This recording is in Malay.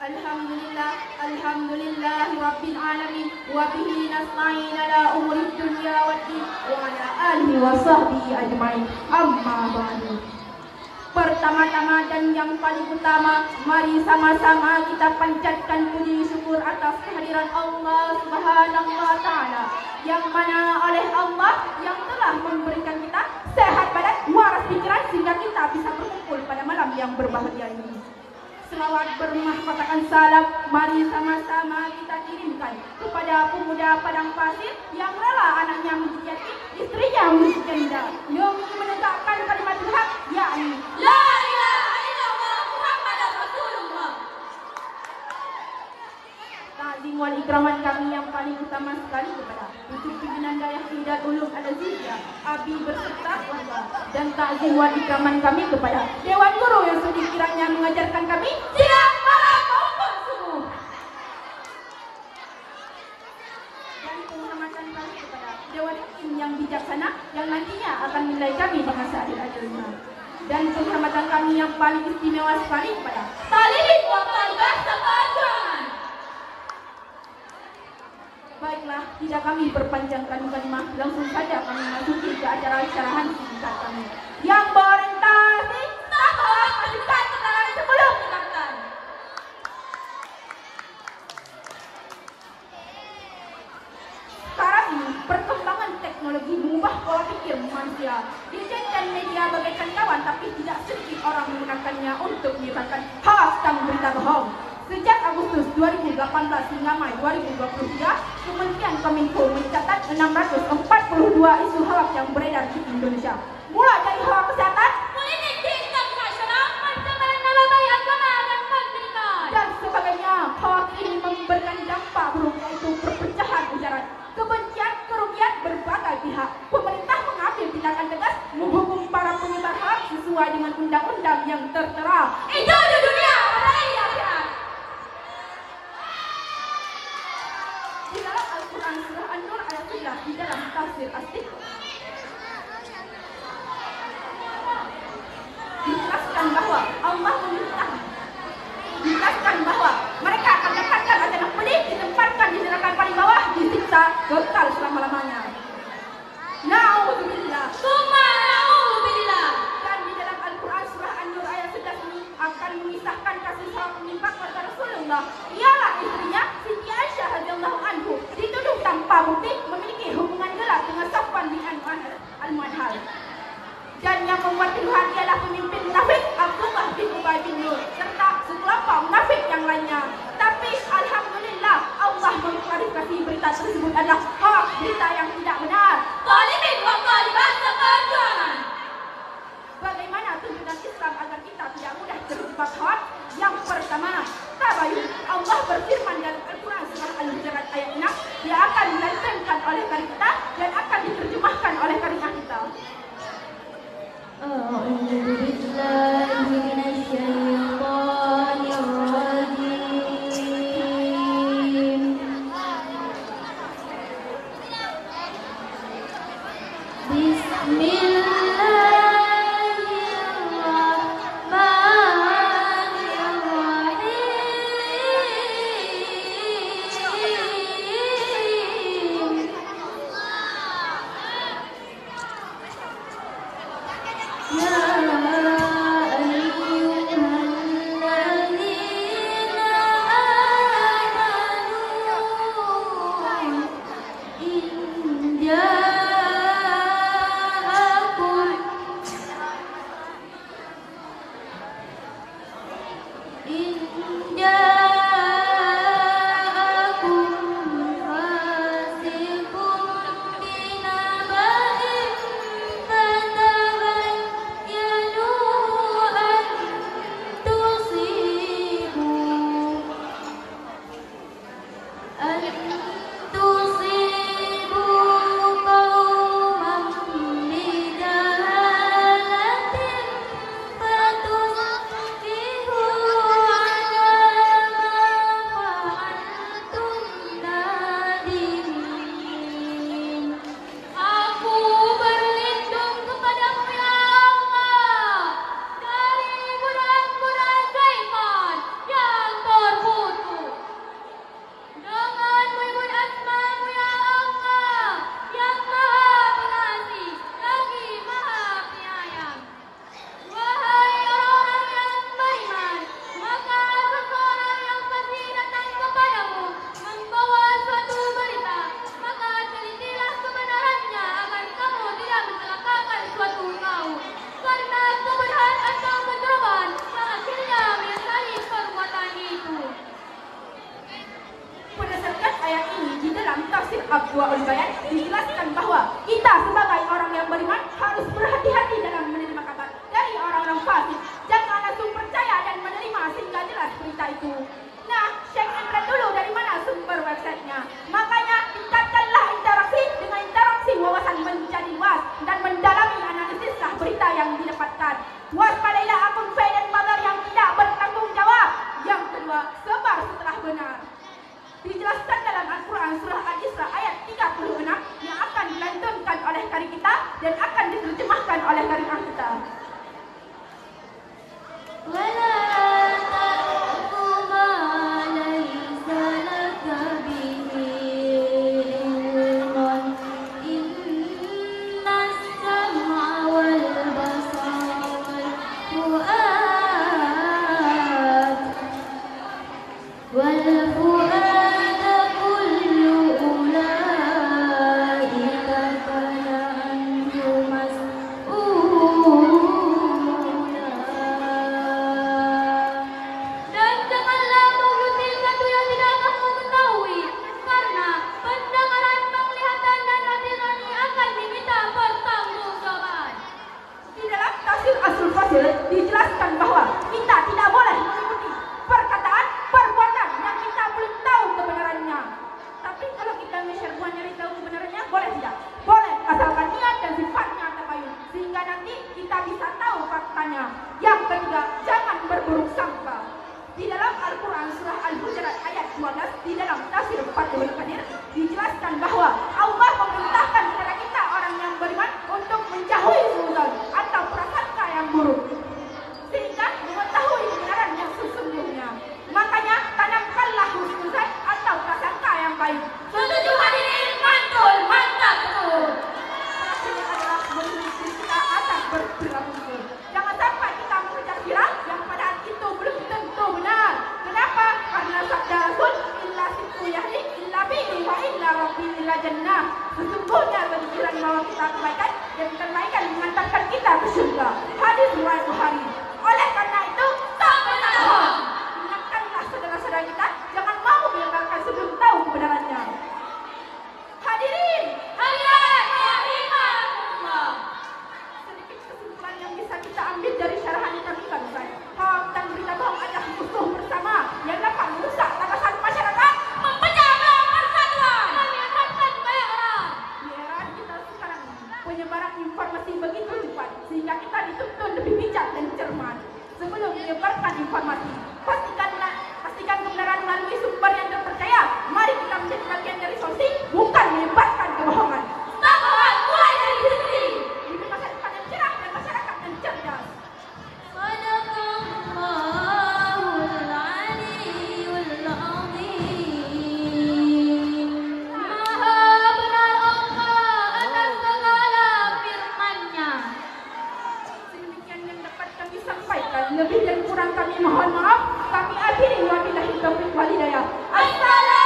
Alhamdulillah Rabbil Alamin. Wa bihi nasta'in ala umuri dunya waddin. Wa ala alihi wa sahbihi ajma'in. Amma ba'du. Pertama-tama dan yang paling utama, mari sama-sama kita panjatkan puji syukur atas kehadiran Allah Subhanahu wa Ta'ala, yang mana oleh Allah yang telah memberikan kita sehat badan, waras pikiran, sehingga kita bisa berkumpul pada malam yang berbahagia ini. Selawat bermahkotakan salam, mari sama-sama kita kirimkan kepada pemuda padang pasir yang rela anaknya menjadi yatim, istrinya menjadi janda, demi menegakkan kalimat hak, yakni La ilaha illallah Muhammadur Rasulullah. Ta'zim wal ikraman kami yang paling utama sekali kepada Pucuk Pimpinan Dayah Hidayat Ulum Al-Aziziyah, Abi berserta keluarga, dan ta'zim wal ikraman kami kepada Dewan Guru yang sudi kiranya mengajarkan kami siang, malam maupun subuh, dan penghormatan kami kepada Dewan Hakim yang bijaksana yang nantinya akan menilai kami dengan seadil-adilnya, dan penghormatan kami yang paling istimewa sekali kepada Talibin wa Talibah seperjuangan. Baiklah, tidak kami perpanjangkan kalimat, langsung saja kami masuki ke acara syarahan singkat kami yang berorientasi takwa masukkan keterangan sebelum dikatakan. Sekarang ini perkembangan teknologi mengubah pola pikir manusia. Gadget dan media bagaikan kawan, tapi tidak sedikit orang menggunakannya untuk menyebarkan hoax dan berita bohong. Sejak Agustus 2018 hingga Mei 2023, Kementerian Kominfo mencatat 642 isu hoax yang beredar di Indonesia. Mulai dari hoax kesehatan, politik, tingkat nasional, pencemaran nama baik agama dan pendidikan, dan sebagainya. Hoax ini memberikan dampak buruk, yaitu perpecahan ujaran, kebencian, kerugian berbagai pihak. Pemerintah mengambil tindakan tegas menghukum para penyebar hoax sesuai dengan undang-undang yang tertera. Itu di dunia, rakyat. Di dalam Al-Quran surah An-Nur ayat 11 di dalam tafsir As-Sik dijelaskan bahwa Allah menjelaskan bahwa mereka akan dapatkan azab yang pedih, ditempatkan di neraka paling bawah, disiksa kekal selama-lamanya. Na'udzubillah. Summa na'udzubillah. Dan di dalam Al-Quran surah An-Nur ayat 11 ini akan mengisahkan kasus hoax menimpa keluarga Rasulullah. Ialah istrinya Siti Aisyah radhiyallahu anhu dituduh tanpa bukti memiliki hubungan gelap dengan Safwan bin Al-Mu'adhal. Dan yang membuat tuduhan ialah pemimpin munafik Abdullah bin Ubay bin Nur serta sekelompok munafik yang lainnya. Tapi alhamdulillah Allah mengklarifikasi berita tersebut adalah hoax, berita yang tidak benar. Talibin wa talibah seperjuangan. Bagaimana tuntunan Islam agar kita tidak mudah terjebak hoax? Yang pertama, tabayun. Allah berfirman dalam Al-Quran surah Al-Hujurat ayat 6, Dia akan dilantangkan oleh kari kita dan akan diterjemahkan oleh karinya kita. Ya saja yang didapatkan. Waspadailah akun fake dan bazar yang tidak bertanggung jawab. Yang kedua, sebar setelah benar. Dijelaskan dalam Al-Quran surah Al-Isra ayat 36 yang akan dilantunkan oleh kari kita dan akan diterjemahkan oleh kari kita. Dijelaskan bahwa kita tidak boleh mengikuti perkataan, perbuatan yang kita belum tahu kebenarannya. Tapi kalau kita mensyarbuan nyari tahu kebenarannya, boleh tidak? Boleh, asalkan niat dan sifatnya terbayun, sehingga nanti kita bisa tahu faktanya. Yang ketiga, jangan berburuk sangka. Di dalam Al-Quran surah Al-Hujurat ayat 12, di dalam tafsir Fathul Qadir, dijelaskan bahwa Allah memerintahkan kepada kita orang yang beriman untuk menjauhi suudzon atau prasangka yang buruk, sehingga mengetahui kebenaran yang sesungguhnya. Makanya tanamkanlah husnuzan atau prasangka yang baik. Setuju hadirin? Mantul, mantap betul. Terakhirnya adalah berhenti kita atas berperilaku. Jangan sampai kita mengejar viral yang padahal itu belum tentu benar. Kenapa? Karena sabda Rasul, illa situ yahdi illa bihi wa illa rabbi illa jannah. Sesungguhnya kepikiran bahwa kita kebaikan dan kebaikan mengantarkan kita ke surga. Hadis riwayat Bukhari. Oleh karena itu, tak pernah bohong. Ingatkanlah saudara-saudara kita, jangan mau menyebarkan sebelum tahu kebenarannya. Hadirin, hadirat rahimakumullah. Sedikit kesimpulan yang bisa kita ambil dari syarahan kami barusan. Hoax dan berita bohong adalah musuh bersama yang dapat merusak tatasan masyarakat, memecah belah persatuan, dan menyesatkan banyak orang. Di era kita sekarang ini, penyebaran informasi begitu cepat sehingga kita dituntut lebih bijak dan cermat. Sebelum menyebarkan informasi, pastikan kebenaran melalui sumber yang terpercaya. Mari kita menjadi bagian dari solusi, bukan menyebarkan kebohongan. Stop bohong, mulai dari diri sendiri. Demi masa depan yang cerah dan masyarakat yang cerdas. Sadaqallahul Aliyyul Azim. Maha benar Allah atas segala firman-Nya. Sedemikian yang dapat kami sampaikan. Lebih dan kurang kami mohon maaf. Kami akhiri wabillahi taufiq wal hidayah. Assalamualaikum.